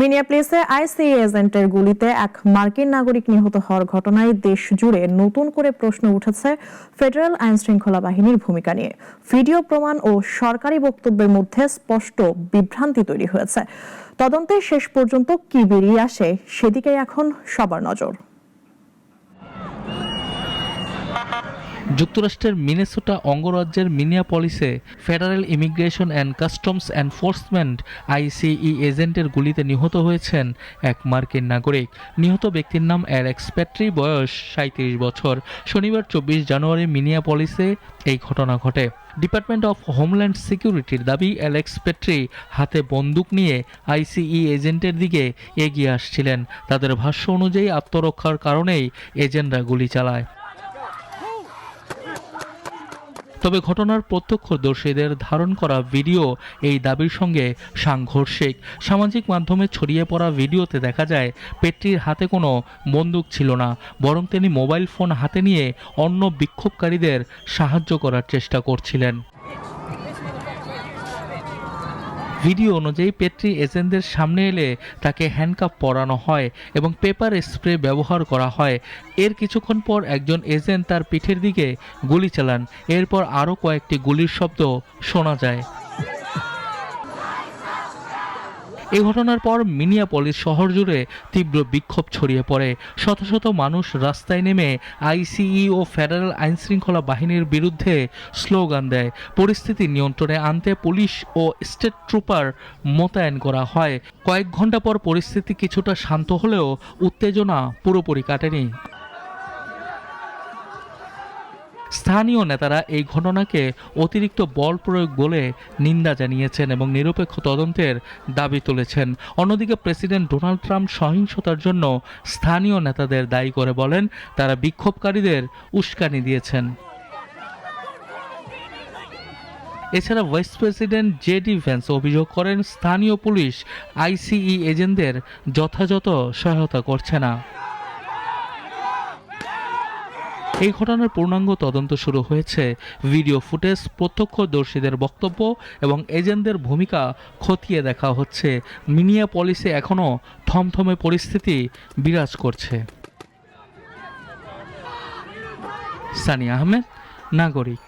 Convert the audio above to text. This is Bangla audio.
মিনিয়াপলিসে আইসিই এজেন্টের গুলিতে এক মার্কিন নাগরিক নিহত হওয়ার ঘটনায় দেশ জুড়ে নতুন করে প্রশ্ন উঠেছে ফেডারেল আইনশৃঙ্খলা বাহিনীর ভূমিকা নিয়ে। ভিডিও প্রমাণ ও সরকারি বক্তব্যের মধ্যে স্পষ্ট বিভ্রান্তি তৈরি হয়েছে। তদন্তে শেষ পর্যন্ত কি বেরিয়ে আসে সেদিকে এখন সবার নজর। যুক্তরাষ্ট্রের মিনেসোটা অঙ্গরাজ্যের মিনিয়াপলিসে federal immigration and customs enforcement ICE এজেন্টের গুলিতে নিহত হয়েছেন এক মার্কিন নাগরিক। নিহত ব্যক্তির নাম অ্যালেক্স পেট্রি, বয়স 37 বছর। শনিবার 24 জানুয়ারি মিনিয়াপলিসে এই ঘটনা ঘটে। ডিপার্টমেন্ট অফ হোমল্যান্ড সিকিউরিটির দাবি, অ্যালেক্স পেট্রি হাতে বন্দুক নিয়ে আইসিই এজেন্টের দিকে এগিয়ে আসছিলেন। তাদের ভাষ্য অনুযায়ী আত্মরক্ষার কারণেই এজেন্টরা গুলি চালায়। তবে ঘটনার প্রত্যক্ষদর্শীদের ধারণ করা ভিডিও এই দাবির সঙ্গে সাংঘর্ষিক। সামাজিক মাধ্যমে ছড়িয়ে পড়া ভিডিওতে দেখা যায় পেট্রির হাতে কোনো বন্দুক ছিল না, বরং তিনি মোবাইল ফোন হাতে নিয়ে অন্য বিক্ষোভকারীদের সাহায্য করার চেষ্টা করছিলেন। ভিডিও অনুযায়ী পেট্রি এজেন্টদের সামনে এলে তাকে হ্যান্ডকাফ পরানো হয় এবং পেপার স্প্রে ব্যবহার করা হয়। এর কিছুক্ষণ পর একজন এজেন্ট তার পিঠের দিকে গুলি চালান। এরপর আরও কয়েকটি গুলির শব্দ শোনা যায়। এই ঘটনার পর মিনিয়াপলিস শহর জুড়ে তীব্র বিক্ষোভ ছড়িয়ে পড়ে। শত শত মানুষ রাস্তায় নেমে আইসিই ও ফেডারেল আইনশৃঙ্খলা বাহিনীর বিরুদ্ধে স্লোগান দেয়। পরিস্থিতি নিয়ন্ত্রণে আনতে পুলিশ ও স্টেট ট্রুপার মোতায়েন করা হয়। কয়েক ঘন্টা পর পরিস্থিতি কিছুটা শান্ত হলেও উত্তেজনা পুরোপুরি কাটেনি। স্থানীয় নেতারা এই ঘটনাকে অতিরিক্ত বল প্রয়োগ বলে নিন্দা জানিয়েছেন এবং নিরপেক্ষ তদন্তের দাবি তুলেছেন। অন্যদিকে প্রেসিডেন্ট ডোনাল্ড ট্রাম্প সহিংসতার জন্য স্থানীয় নেতাদের দায়ী করে বলেন তারা বিক্ষোভকারীদের উস্কানি দিয়েছেন। এছাড়া ভাইস প্রেসিডেন্ট জেডি ভ্যান্স অভিযোগ করেন স্থানীয় পুলিশ আইসিই এজেন্টদের যথাযথ সহায়তা করছে না। এই ঘটনার পূর্ণাঙ্গ তদন্ত শুরু হয়েছে। ভিডিও ফুটেজ, প্রত্যক্ষদর্শীদের বক্তব্য এবং এজেন্টদের ভূমিকা খতিয়ে দেখা হচ্ছে। মিনিয়াপলিসে এখনও থমথমে পরিস্থিতি বিরাজ করছে। সানিয়া আহমেদ, নাগরিক।